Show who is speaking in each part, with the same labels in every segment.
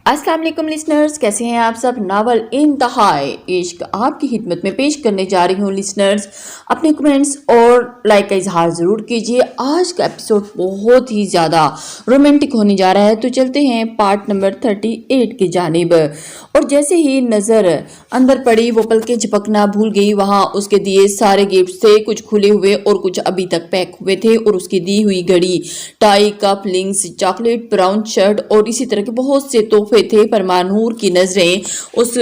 Speaker 1: अस्सलाम वालेकुम लिसनर्स, कैसे हैं आप सब। नावल इंतहाए इश्क आपकी खिदमत में पेश करने जा रही हूँ। लिसनर्स अपने कमेंट्स और लाइक का इजहार ज़रूर कीजिए। आज का एपिसोड बहुत ही ज़्यादा रोमांटिक होने जा रहा है, तो चलते हैं पार्ट नंबर 38 की जानिब। और जैसे ही नज़र अंदर पड़ी वो पलकें झपकना भूल गई। वहाँ उसके दिए सारे गिफ्ट थे, कुछ खुले हुए और कुछ अभी तक पैक हुए थे, और उसकी दी हुई घड़ी, tie, cup, links, chocolate, brown shirt और इसी तरह के बहुत से तोहफे थे। पर मानूर की नजरें उस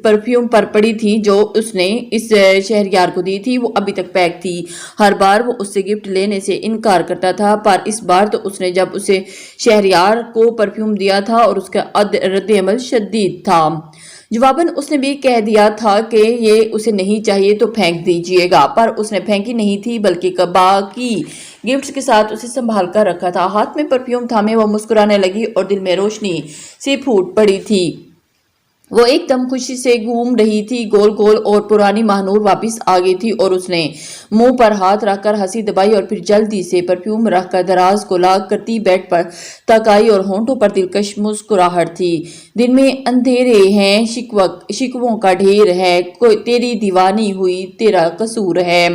Speaker 1: परफ्यूम पर पड़ी थी जो उसने इस शहरयार को दी थी। वो अभी तक पैक थी। हर बार वो उससे गिफ्ट लेने से इनकार करता था, पर इस बार तो उसने जब उसे शहरयार को परफ्यूम दिया था और उसका रद्द अमल शदीद था। जवाबन उसने भी कह दिया था कि ये उसे नहीं चाहिए तो फेंक दीजिएगा, पर उसने फेंकी नहीं थी बल्कि बाकी गिफ्ट्स के साथ उसे संभाल कर रखा था। हाथ में परफ्यूम थामे वो मुस्कुराने लगी और दिल में रोशनी सी फूट पड़ी थी। वो एकदम खुशी से घूम रही थी गोल गोल, और पुरानी महानूर वापस आ गई थी। और उसने मुंह पर हाथ रखकर हंसी दबाई और फिर जल्दी से परफ्यूम रखकर दराज को लाग करती बेड पर तक आई, और होंठों पर दिलकश मुस्कुराहट थी। दिन में अंधेरे हैं, शिकवों का ढेर है, कोई तेरी दीवानी हुई तेरा कसूर है,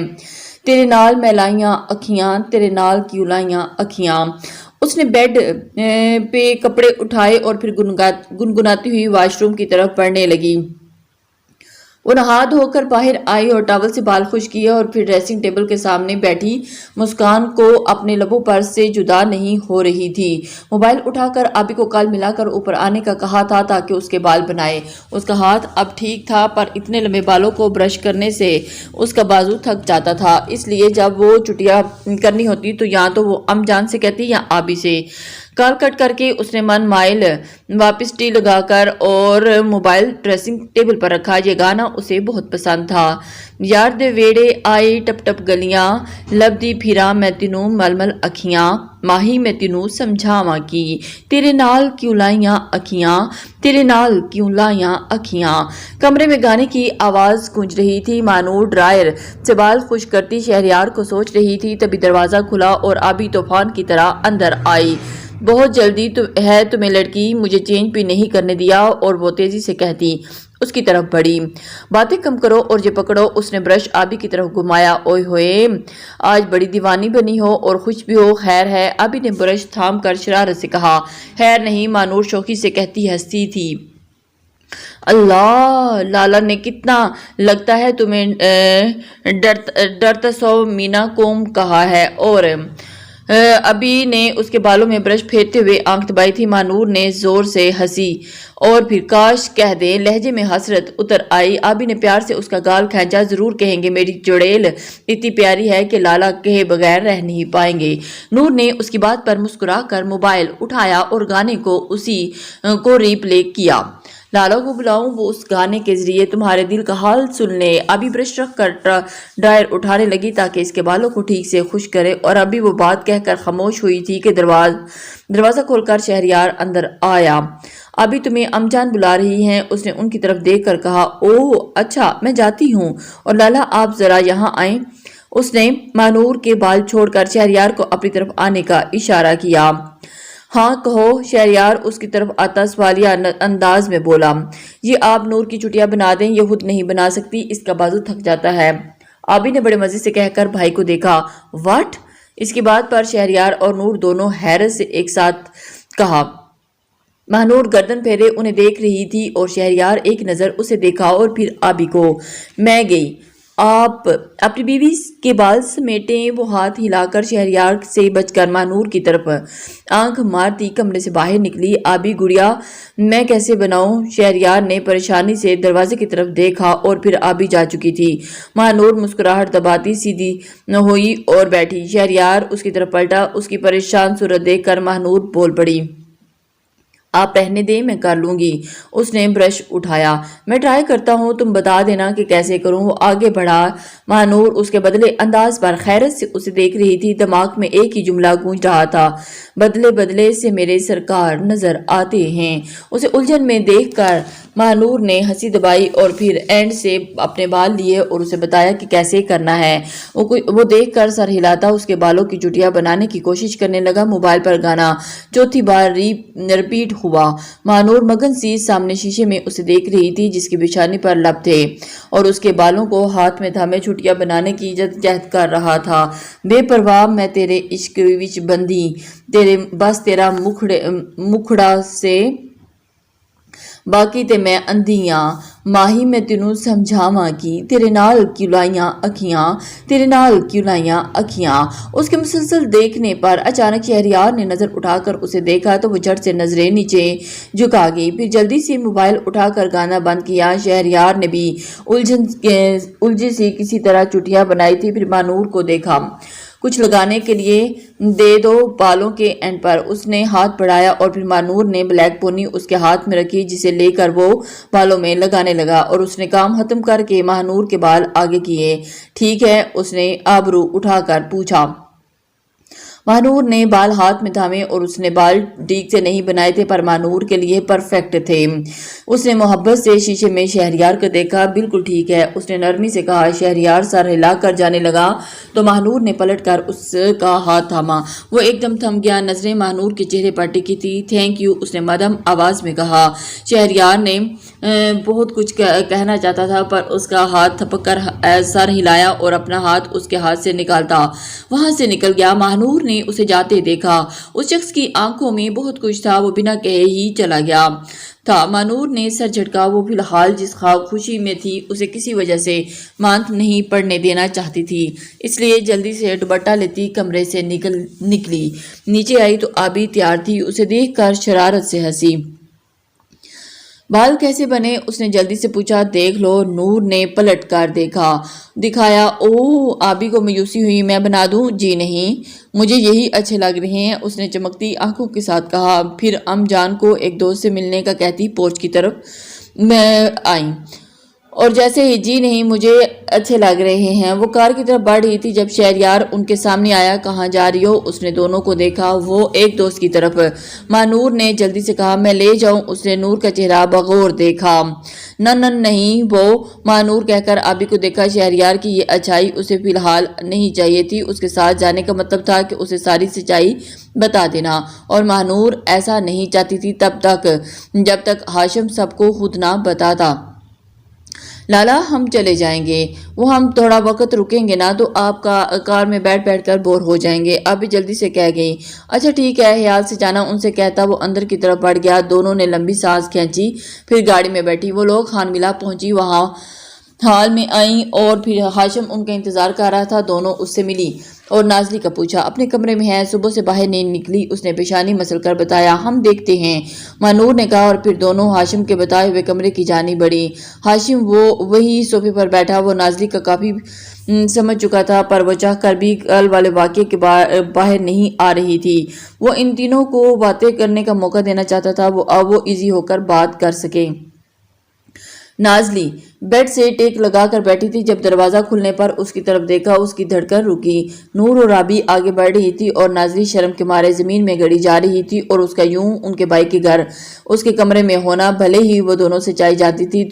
Speaker 1: तेरे नाल मैलाइयां अखियां, तेरे नाल क्यों लाइयां अखियां। उसने बेड पे कपड़े उठाए और फिर गुनगुनाती हुई वॉशरूम की तरफ बढ़ने लगी। वो नहा धोकर बाहर आई और टॉवल से बाल खुश किए और फिर ड्रेसिंग टेबल के सामने बैठी मुस्कान को अपने लबों पर से जुदा नहीं हो रही थी। मोबाइल उठाकर आबी को कॉल मिलाकर ऊपर आने का कहा था ताकि उसके बाल बनाए। उसका हाथ अब ठीक था, पर इतने लंबे बालों को ब्रश करने से उसका बाजू थक जाता था। इसलिए जब वो छुट्टियां करनी होती तो या तो वो अमजान से कहती या आबी से। कॉल कट करके उसने मन माइल वापस टी लगाकर और मोबाइल ड्रेसिंग टेबल पर रखा। ये गाना उसे बहुत पसंद था। यार दे वेड़े आई टप टप गलियां, लबदी फिरा मैं तेनू मलमल अखियां, माही मैं तेनू समझावां की, तेरे नाल क्यों लाइयां अखियां, तेरे नाल क्यों लाइयां अखियां। कमरे में गाने की आवाज गूंज रही थी। मानूर ड्रायर से बाल खुश करती शहरयार को सोच रही थी, तभी दरवाजा खुला और आबी तूफान की तरह अंदर आई। बहुत जल्दी तो है तुम्हें लड़की, मुझे चेंज भी नहीं करने दिया। और वो तेजी से कहती उसकी तरफ बढ़ी। बातें कम करो और ये पकड़ो। उसने ब्रश आबी की तरफ घुमाया। ओए होए, आज बड़ी दीवानी बनी हो और खुश भी हो। खैर है? आबी ने ब्रश थाम कर शरारत से कहा। खैर नहीं, मानूर शौकी से कहती हंसती थी। अल्लाह, लाला ने कितना लगता है तुम्हें डरता सौ मीना कोम कहा है। और अबी ने उसके बालों में ब्रश फेरते हुए आंख दबाई थी। मानूर ने जोर से हंसी और फिर काश कह दे लहजे में हसरत उतर आई। आबी ने प्यार से उसका गाल खींचा। जरूर कहेंगे मेरी चुड़ैल इतनी प्यारी है कि लाला कहे बगैर रह नहीं पाएंगे। नूर ने उसकी बात पर मुस्कुरा कर मोबाइल उठाया और गाने को उसी को रीप्ले किया। लाला को बुलाऊं, वो उस गाने के जरिए तुम्हारे दिल का हाल सुन ले। अभी ब्रश रख कर ड्रायर उठाने लगी ताकि इसके बालों को ठीक से खुश करे, और अभी वो बात कहकर खामोश हुई थी कि दरवाजा खोलकर शहरयार अंदर आया। अभी तुम्हें अमजान बुला रही हैं, उसने उनकी तरफ देख कर कहा। ओह अच्छा, मैं जाती हूँ, और लाला आप जरा यहाँ आए। उसने मानूर के बाल छोड़कर शहरयार को अपनी तरफ आने का इशारा किया। हाँ कहो, शहरयार उसकी तरफ आता सवालिया अंदाज में बोला। ये आप नूर की चुटिया बना दें, ये खुद नहीं बना सकती, इसका बाजू थक जाता है। आबी ने बड़े मजे से कहकर भाई को देखा। व्हाट? इसकी बात पर शहरयार और नूर दोनों हैरत से एक साथ कहा। महानूर गर्दन फेरे उन्हें देख रही थी और शहरयार एक नजर उसे देखा और फिर आबी को। मैं गई, आप अपनी बीवी के बाल समेटें। वो हाथ हिलाकर शहरयार से बचकर मानूर की तरफ आंख मारती कमरे से बाहर निकली। आबी गुड़िया मैं कैसे बनाऊं? शहरयार ने परेशानी से दरवाजे की तरफ देखा और फिर आबी जा चुकी थी। मानूर मुस्कुराहट दबाती सीधी न हुई और बैठी। शहरयार उसकी तरफ पलटा। उसकी परेशान सूरत देखकर मानूर बोल पड़ी। आप रहने दें, मैं कर लूंगी। उसने ब्रश उठाया। मैं ट्राई करता हूँ, तुम बता देना कि कैसे करूँ। वो आगे बढ़ा। मानूर उसके बदले अंदाज पर खैरत से उसे देख रही थी। दिमाग में एक ही जुमला गूंज रहा था, बदले बदले से मेरे सरकार नजर आते हैं। उसे उलझन में देखकर महानूर ने हंसी दबाई और फिर एंड से अपने बाल लिए और उसे बताया कि कैसे करना है। वो देखकर सर हिलाता उसके बालों की चुटिया बनाने की कोशिश करने लगा। मोबाइल पर गाना चौथी बार रिपीट हुआ। महानूर मगन सी सामने शीशे में उसे देख रही थी, जिसकी बिछाने पर लब थे और उसके बालों को हाथ में थामे छुट्टियां बनाने की जद्दोजहद कर रहा था। बेपरवाह मैं तेरे इश्क विच बंधी, तेरे बस तेरा मुखड़ा से बाकी ते मैं अंधियां, माही मैं तेनू समझावांगी, तेरे नाल क्यों लाइयां अखियां, तेरे नाल क्यों लाइयां अखियां। उसके मुसलसल देखने पर अचानक शहरयार ने नजर उठाकर उसे देखा तो वो झट से नजरें नीचे झुका गई। फिर जल्दी से मोबाइल उठाकर गाना बंद किया। शहरयार ने भी उलझी सी किसी तरह चुटियां बनाई थी। फिर महानूर को देखा। कुछ लगाने के लिए दे दो बालों के एंड पर उसने हाथ बढ़ाया और फिर महानूर ने ब्लैक पोनी उसके हाथ में रखी, जिसे लेकर वो बालों में लगाने लगा और उसने काम खत्म करके महानूर के बाल आगे किए। ठीक है, उसने आबरू उठाकर पूछा। महानूर ने बाल हाथ में थामे और उसने बाल ठीक से नहीं बनाए थे, पर महानूर के लिए परफेक्ट थे। उसने मोहब्बत से शीशे में शहरयार को देखा। बिल्कुल ठीक है, उसने नरमी से कहा। शहरयार सर हिलाकर जाने लगा तो महानूर ने पलटकर उसका हाथ थामा। वो एकदम थम गया। नजरें महानूर के चेहरे पर टिकी थी। थैंक यू, उसने मध्यम आवाज में कहा। शहरयार ने बहुत कुछ कहना चाहता था, पर उसका हाथ थपक कर सर हिलाया और अपना हाथ उसके हाथ से निकालता वहां से निकल गया। महानूर ने उसे जाते देखा। उस शख्स की आंखों में बहुत कुछ था। वो बिना कहे ही चला गया था। महानूर ने सर झटका। वो फिलहाल जिस खुशी में थी उसे किसी वजह से मांद नहीं पड़ने देना चाहती थी, इसलिए जल्दी से दुपट्टा लेती कमरे से निकली। नीचे आई तो आबी तैयार थी। उसे देखकर शरारत से हंसी। बाल कैसे बने, उसने जल्दी से पूछा। देख लो, नूर ने पलट कर दिखाया। ओह, आबी को मायूसी हुई। मैं बना दूं? जी नहीं, मुझे यही अच्छे लग रहे हैं, उसने चमकती आंखों के साथ कहा। फिर अमजान को एक दोस्त से मिलने का कहती पोर्च की तरफ मैं आई और जैसे ही जी नहीं, मुझे अच्छे लग रहे हैं। वो कार की तरफ बढ़ रही थी जब शहरयार उनके सामने आया। कहाँ जा रही हो? उसने दोनों को देखा। वो एक दोस्त की तरफ। महानूर ने जल्दी से कहा। मैं ले जाऊं? उसने नूर का चेहरा बगौर देखा। न नहीं, वो महानूर कहकर आबी को देखा। शहरयार की ये अच्छाई उसे फिलहाल नहीं चाहिए थी। उसके साथ जाने का मतलब था कि उसे सारी सच्चाई बता देना, और महानूर ऐसा नहीं चाहती थी जब तक हाशिम सबको खुद ना बताता। लाला, हम चले जाएंगे। वो हम थोड़ा वक्त रुकेंगे ना तो आपका कार में बैठ कर बोर हो जाएंगे। अभी जल्दी से कह गई। अच्छा ठीक है, ख्याल से जाना, उनसे कहता वो अंदर की तरफ बढ़ गया। दोनों ने लंबी सांस खींची, फिर गाड़ी में बैठी। वो लोग खान मिला पहुंची। वहां हाल में आई और फिर हाशिम उनका इंतजार कर रहा था। दोनों उससे मिली और नाजली का पूछा। अपने कमरे में है, सुबह से बाहर नहीं निकली, उसने पेशानी मसल कर बताया। हम देखते हैं, महानूर ने कहा और फिर दोनों हाशिम के बताए हुए कमरे की जानी बढ़ी। हाशिम वही सोफे पर बैठा। वो नाजली का काफी समझ चुका था, पर वो चाहकर भी कल वाले वाक़े के बाहर नहीं आ रही थी। वो इन तीनों को बातें करने का मौका देना चाहता था, वो इजी होकर बात कर सके। नाजली बेड से टेक लगाकर बैठी थी। जब दरवाजा खुलने पर उसकी तरफ देखा, उसकी धड़कन रुकी। नूर और राबी आगे बढ़ रही थी और नाजली शर्म के मारे जमीन में गड़ी जा रही थी। और उसका यूं उनके भाई के घर उसके कमरे में होना, भले ही वो दोनों से चाही जाती थी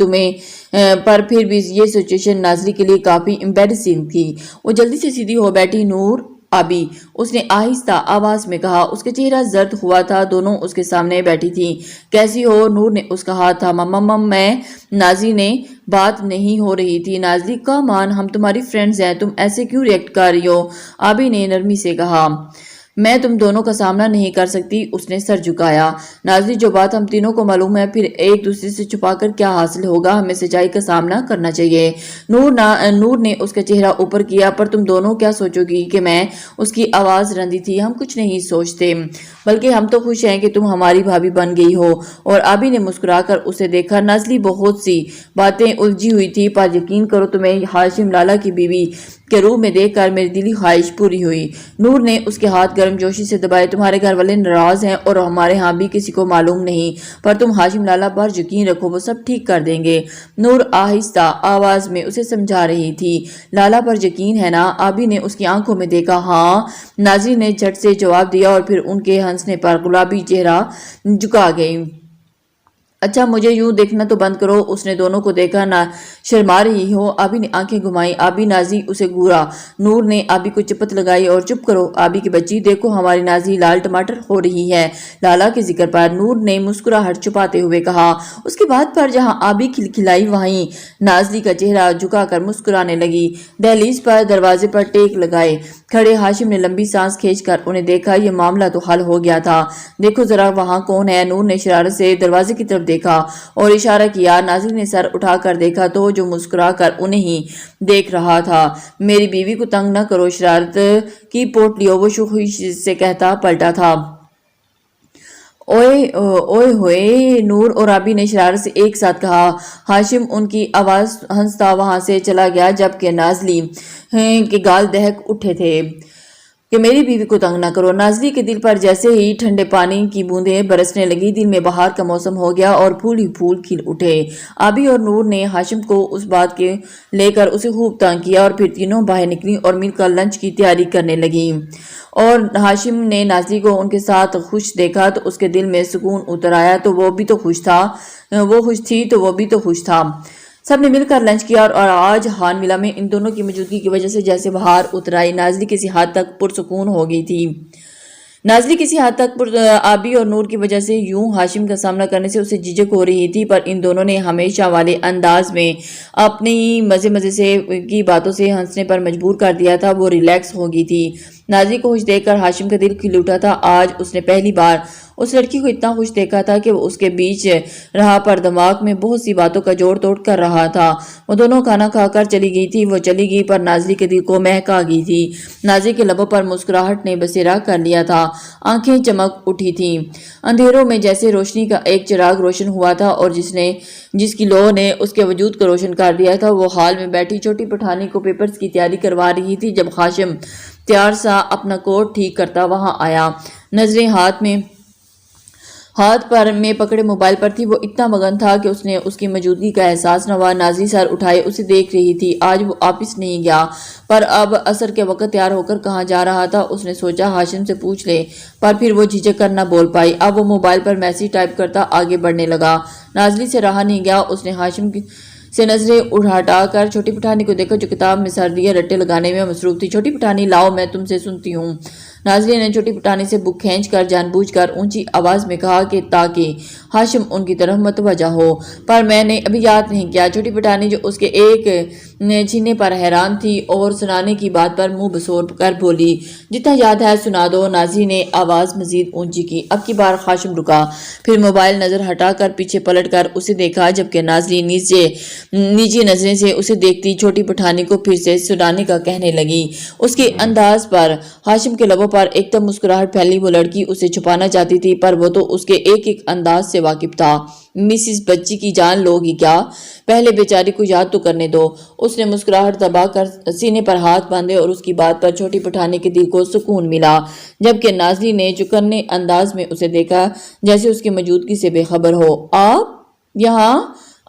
Speaker 1: पर फिर भी ये सिचुएशन नाजली के लिए काफी एम्बैरेसिंग थी। वो जल्दी से सीधी हो बैठी। नूर, आबी, उसने आहिस्ता आवाज में कहा। उसका चेहरा जर्द हुआ था। दोनों उसके सामने बैठी थी। कैसी हो? नूर ने उसका हाथ थामा। मम्मा, मैं। नाजली ने बात नहीं हो रही थी। नाजली का मान, हम तुम्हारी फ्रेंड्स हैं, तुम ऐसे क्यों रिएक्ट कर रही हो? आबी ने नरमी से कहा। मैं तुम दोनों का सामना नहीं कर सकती, उसने सर झुकाया। नाजली, जो बात हम तीनों को मालूम है, फिर एक दूसरे से छुपाकर क्या हासिल होगा? हमें सच्चाई का सामना करना चाहिए। नूर ने उसका चेहरा ऊपर किया। पर तुम दोनों क्या सोचोगी कि मैं? उसकी आवाज रंधी थी। हम कुछ नहीं सोचते, बल्कि हम तो खुश हैं कि तुम हमारी भाभी बन गई हो। और आबी ने मुस्कुराकर उसे देखा। नाजली बहुत सी बातें उलझी हुई थी, पर यकीन करो, तुम्हें हाशिम लाला की बीवी के रूप में देखकर मेरी दिली ख्वाहिश पूरी हुई। नूर ने उसके हाथ गर्मजोशी से दबाए। तुम्हारे घर वाले नाराज हैं और हमारे यहाँ भी किसी को मालूम नहीं, पर तुम हाशिम लाला पर यकीन रखो, वो सब ठीक कर देंगे। नूर आहिस्ता आवाज में उसे समझा रही थी। लाला पर यकीन है ना? आबी ने उसकी आंखों में देखा। हाँ, नाज़रीन ने झट से जवाब दिया और फिर उनके हंसने पर गुलाबी चेहरा झुका गई। اچھا مجھے یوں دیکھنا تو بند کرو۔ اس نے دونوں کو دیکھا، نہ شرما رہی ہو۔ آبی نے آنکھیں گھمائی۔ آبی نازی اسے گورا۔ نور نے آبی کو چپت لگائی اور چپ کرو آبی کی بچی، دیکھو ہماری نازی لال ٹماٹر ہو رہی ہے۔ لالا کے ذکر پر نور نے مسکراہٹ چھپاتے ہوئے کہا۔ اس کی بات پر جہاں آبی کھلکھلائی وہیں نازلی کا چہرہ جھکا کر مسکرانے لگی۔ دہلیز پر دروازے پر ٹیک لگائے کھڑے ہاشم نے لمبی سانس کھینچ کر انہیں دیکھا۔ یہ معاملہ تو حل ہو گیا تھا، دیکھو ذرا وہاں کون ہے؟ نور نے شرارت سے دروازے کی طرف دیکھا اور اشارہ کیا۔ نازلی نے سر اٹھا کر دیکھا تو جو مسکرا کر انہیں ہی دیکھ رہا تھا۔ میری بیوی کو تنگ نہ کرو، شرارت کی پوٹلیوں، وہ شوخی سے کہتا پلٹا تھا۔ اوئے ہوئے، نور اور آبی نے شرارت سے ایک ساتھ کہا۔ ہاشم ان کی آواز ہنستا وہاں سے چلا گیا، جبکہ نازلی کے گال دہک اٹھے تھے کہ میری بیوی کو تنگ نہ کرو۔ نازلی کے دل پر جیسے ہی ٹھنڈے پانی کی بوندیں برسنے لگی، دل میں بہار کا موسم ہو گیا اور پھول ہی پھول کھل اٹھے۔ آبی اور نور نے ہاشم کو اس بات کے لے کر اسے خوب تنگ کیا اور پھر تینوں باہر نکلی اور مل کر لنچ کی تیاری کرنے لگی۔ اور ہاشم نے نازلی کو ان کے ساتھ خوش دیکھا تو اس کے دل میں سکون اتر آیا، تو وہ بھی تو خوش تھا، وہ خوش تھی تو وہ بھی تو خوش تھا۔ سب نے مل کر لنچ کیا اور آج ہان ولا میں ان دونوں کی موجودگی کی وجہ سے جیسے بہار اتر آئی۔ نازلی کسی حد تک پرسکون ہو گئی تھی۔ آبی اور نور کی وجہ سے یوں ہاشم کا سامنا کرنے سے اسے جھجک ہو رہی تھی، پر ان دونوں نے ہمیشہ والے انداز میں اپنی مزے سے کی باتوں سے ہنسنے پر مجبور کر دیا تھا۔ وہ ریلیکس ہو گئی تھی۔ نازلی کو خوش دیکھ کر ہاشم کا دل کھل اٹھا تھا۔ آج اس نے پہلی بار اس لڑکی کو اتنا خوش دیکھا تھا کہ وہ اس کے بیچ رہا پر دماغ میں بہت سی باتوں کا جوڑ توڑ کر رہا تھا۔ وہ دونوں کھانا کھا کر چلی گئی تھی۔ وہ چلی گئی پر نازلی کے دل کو مہک آ گئی تھی۔ نازلی کے لبوں پر مسکراہٹ نے بسیرا کر لیا تھا، آنکھیں چمک اٹھی تھیں۔ اندھیروں میں جیسے روشنی کا ایک چراغ روشن ہوا تھا اور جس کی لو نے اس کے وجود کو روشن کر دیا تھا۔ وہ ہال میں بیٹھی چھوٹی پٹھانی کو پیپرز کی تیاری کروا رہی تھی جب ہاشم تیار سا اپنا کوٹ ٹھیک کرتا وہاں آیا۔ نظریں ہاتھ پر میں پکڑے موبائل پر تھی۔ وہ اتنا مگن تھا کہ اس نے اس کی موجودگی کا احساس نہ ہوا۔ نازلی سر اٹھائے اسے دیکھ رہی تھی۔ آج وہ آفس نہیں گیا، پر اب عصر کے وقت تیار ہو کر کہاں جا رہا تھا؟ اس نے سوچا ہاشم سے پوچھ لے، پر پھر وہ جھجک کر نہ بول پائی۔ اب وہ موبائل پر میسج ٹائپ کرتا آگے بڑھنے لگا۔ نازلی سے رہا نہیں گیا، اس نے ہاشم سے نظریں ہٹا کر چھوٹی پٹھانی کو دیکھا جو کتاب میں سر دیے رٹے لگانے میں مصروف تھی۔ چھوٹی پٹھانی، لاؤ میں تم سے سنتی ہوں۔ نازلی نے چھوٹی پٹھانی سے بک کھینچ کر جان بوجھ کر اونچی آواز میں کہا کہ تاکہ ہاشم ان کی طرف متوجہ ہو، پر میں نے ابھی یاد نہیں کیا۔ چھوٹی پٹھانی جو اس کے ایک چھینے پر حیران تھی اور سنانے کی بات پر منہ بسور کر بولی، جتنا یاد ہے سنا دو۔ نازلی نے آواز مزید اونچی کی۔ اب کی بار ہاشم رکا، پھر موبائل نظر ہٹا کر پیچھے پلٹ کر اسے دیکھا، جبکہ نازلی نیچی نظریں سے اسے دیکھتی چھوٹی پٹھانی کو پھر سے سنانے کا کہنے لگی۔ اس کے انداز پر ہاشم کے لبوں پر ایک دم مسکراہٹ پھیلی۔ وہ لڑکی اسے چھپانا چاہتی تھی، پر وہ تو اس کے ایک انداز سے واقف تھا۔ مسز بچی کی جان لو گی کیا؟ پہلے بیچاری کو یاد تو کرنے دو۔ اس نے مسکراہٹ دبا کر سینے پر ہاتھ باندھے اور اس کی بات پر چھوٹی پٹھانی کے دل کو سکون ملا، جبکہ نازلی نے چکنے انداز میں اسے دیکھا جیسے اس کی موجودگی سے بے خبر ہو۔ آپ یہاں؟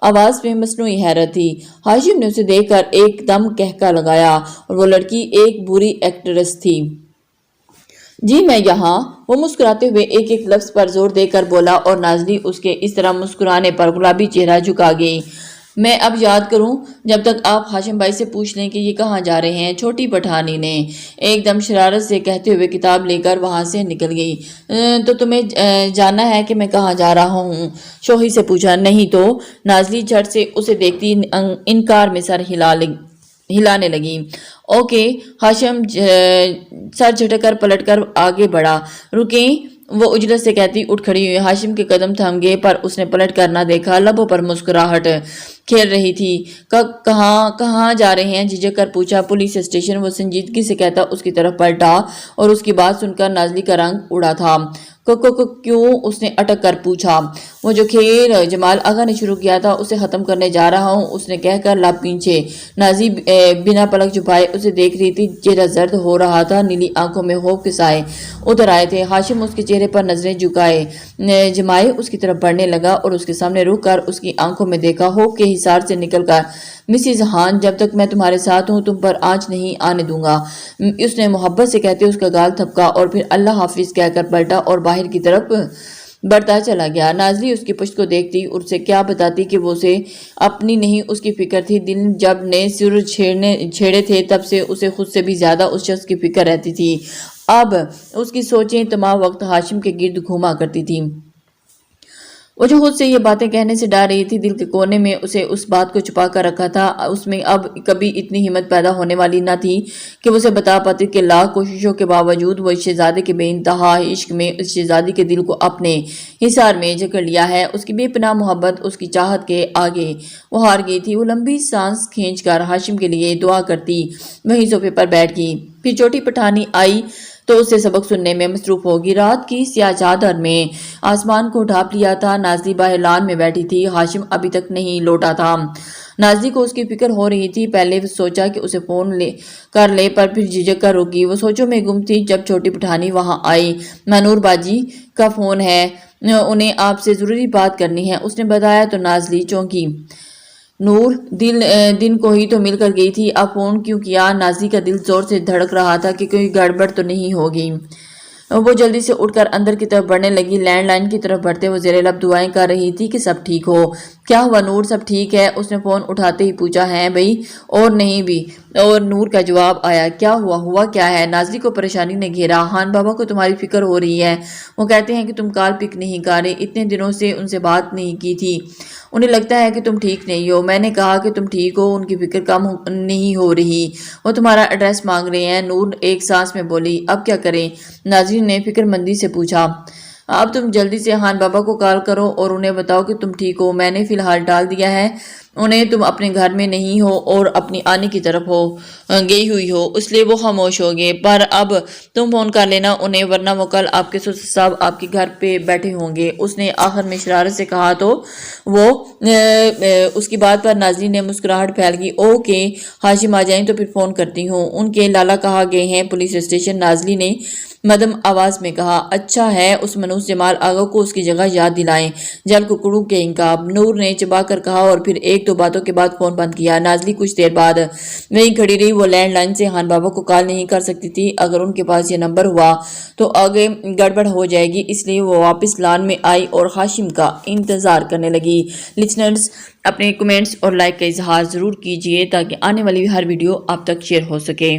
Speaker 1: آواز میں مصنوعی حیرت تھی۔ ہاشم نے اسے دیکھ کر ایک دم کہکا لگایا، اور وہ لڑکی ایک بری ایکٹریس تھی۔ جی میں یہاں، وہ مسکراتے ہوئے ایک لفظ پر زور دے کر بولا، اور نازلی اس کے اس طرح مسکرانے پر گلابی چہرہ جھکا گئی۔ میں اب یاد کروں جب تک آپ ہاشم بھائی سے پوچھ لیں کہ یہ کہاں جا رہے ہیں؟ چھوٹی پٹھانی نے ایک دم شرارت سے کہتے ہوئے کتاب لے کر وہاں سے نکل گئی۔ تو تمہیں جاننا ہے کہ میں کہاں جا رہا ہوں؟ شوخی سے پوچھا۔ نہیں تو؟ نازلی جھٹ سے اسے دیکھتی انکار میں سر ہلانے لگی۔ اوکے۔ ہاشم سر جھٹک کر پلٹ کر آگے بڑھا۔ رکیں، وہ اجلت سے کہتی اٹھ کھڑی ہوئی۔ ہاشم کے قدم تھم گئے، پر اس نے پلٹ کر نہ دیکھا۔ لبوں پر مسکراہٹ کھیل رہی تھی۔ کہاں جا رہے ہیں؟ جھجک کر پوچھا۔ پولیس اسٹیشن، وہ سنجیدگی سے کہتا اس کی طرف پلٹا، اور اس کی بات سن کر نازلی کا رنگ اڑا تھا۔ کیوں؟ اس نے اٹک کر پوچھا۔ وہ جو کھیل جمال آغا نے شروع کیا تھا اسے ختم کرنے جا رہا ہوں، اس نے کہہ کر لب پیچھے۔ نازلی بنا پلک چھپائے اسے دیکھ رہی تھی۔ چہرہ زرد ہو رہا تھا، نیلی آنکھوں میں خوف کے سائے اتر آئے تھے۔ ہاشم اس کے چہرے پر نظریں جمائے اس کی طرف بڑھنے لگا اور اس کے سامنے رک کر اس کی آنکھوں میں دیکھا۔ خوف کے حصار سے نکل کر، مسز ہان، جب تک میں تمہارے ساتھ ہوں تم پر آنچ نہیں آنے دوں گا، اس نے محبت سے کہتے اس کا گال تھپکا، اور پھر اللہ حافظ کہہ کر پلٹا اور باہر کی طرف بڑھتا چلا گیا۔ نازلی اس کی پشت کو دیکھتی اور اسے کیا بتاتی کہ وہ اسے اپنی نہیں اس کی فکر تھی۔ دن جب نے سر چھیڑے تھے تب سے اسے خود سے بھی زیادہ اس شخص کی فکر رہتی تھی۔ اب اس کی سوچیں تمام وقت ہاشم کے گرد گھوما کرتی تھیں۔ وہ جو خود سے یہ باتیں کہنے سے ڈر رہی تھی، دل کے کونے میں اسے اس بات کو چھپا کر رکھا تھا۔ اس میں اب کبھی اتنی ہمت پیدا ہونے والی نہ تھی کہ وہ اسے بتا پاتی کہ لاکھ کوششوں کے باوجود وہ اس شہزادے کے بے انتہا عشق میں اس شہزادی کے دل کو اپنے حصار میں جکڑ لیا ہے۔ اس کی بے پناہ محبت اس کی چاہت کے آگے وہ ہار گئی تھی۔ وہ لمبی سانس کھینچ کر ہاشم کے لیے دعا کرتی وہیں صوفے پر بیٹھ گئی۔ پھر چھوٹی پٹھانی آئی تو اسے سبق سننے میں مصروف ہوگی۔ رات کی سیاہ چادر میں آسمان کو ڈھانپ لیا تھا۔ نازلی باہر لان میں بیٹھی تھی۔ ہاشم ابھی تک نہیں لوٹا تھا۔ نازلی کو اس کی فکر ہو رہی تھی۔ پہلے وہ سوچا کہ اسے فون کر لے پر پھر جھجک کر رکی۔ وہ سوچوں میں گم تھی جب چھوٹی پٹھانی وہاں آئی۔ مانور باجی کا فون ہے، انہیں آپ سے ضروری بات کرنی ہے، اس نے بتایا تو نازلی چونکی۔ نور دن کو ہی تو مل کر گئی تھی، اب فون کیوں کیا؟ نازلی کا دل زور سے دھڑک رہا تھا کہ کوئی گڑبڑ تو نہیں ہوگی۔ وہ جلدی سے اٹھ کر اندر کی طرف بڑھنے لگی۔ لینڈ لائن کی طرف بڑھتے وہ زیر لب دعائیں کر رہی تھی کہ سب ٹھیک ہو۔ کیا ہوا نور، سب ٹھیک ہے؟ اس نے فون اٹھاتے ہی پوچھا۔ ہے بھئی؟ اور نہیں بھی، اور نور کا جواب آیا۔ کیا ہوا کیا ہے؟ نازلی کو پریشانی نے گھیرا۔ ہان بابا کو تمہاری فکر ہو رہی ہے، وہ کہتے ہیں کہ تم کال پک نہیں کر رہے، اتنے دنوں سے ان سے بات نہیں کی تھی، انہیں لگتا ہے کہ تم ٹھیک نہیں ہو۔ میں نے کہا کہ تم ٹھیک ہو، ان کی فکر کم نہیں ہو رہی، وہ تمہارا ایڈریس مانگ رہے ہیں۔ نور ایک سانس میں بولی۔ اب کیا کریں؟ نازلی نے فکر مندی سے پوچھا۔ اب تم جلدی سے ہان بابا کو کال کرو اور انہیں بتاؤ کہ تم ٹھیک ہو۔ میں نے فی الحال ڈال دیا ہے انہیں تم اپنے گھر میں نہیں ہو اور اپنی آنے کی طرف گئی ہوئی ہو، اس لیے وہ خاموش ہو گئے۔ پر اب تم فون کر لینا انہیں، ورنہ وہ کل آپ کے سسر صاحب آپ کے گھر پہ بیٹھے ہوں گے، اس نے آخر میں شرارت سے کہا تو وہ اس کی بات پر نازلی نے مسکراہٹ پھیل گئی۔ اوکے، ہاشم آ جائیں تو پھر فون کرتی ہوں، ان کے لالا کہا گئے ہیں پولیس اسٹیشن، نازلی نے مدم آواز میں کہا۔ اچھا ہے، اس منوس جمال آغا کو اس کی جگہ یاد دلائیں، جل ککڑوں کہیں کا، نور نے چبا کر کہا اور پھر ایک دو باتوں کے بعد فون بند کیا۔ نازلی کچھ دیر بعد وہیں کھڑی رہی۔ وہ لینڈ لائن سے ہان بابا کو کال نہیں کر سکتی تھی، اگر ان کے پاس یہ نمبر ہوا تو آگے گڑبڑ ہو جائے گی، اس لیے وہ واپس لان میں آئی اور ہاشم کا انتظار کرنے لگی۔ لسنرز اپنے کمنٹس اور لائک کا اظہار ضرور کیجئے تاکہ آنے والی ہر ویڈیو آپ تک شیئر ہو سکے۔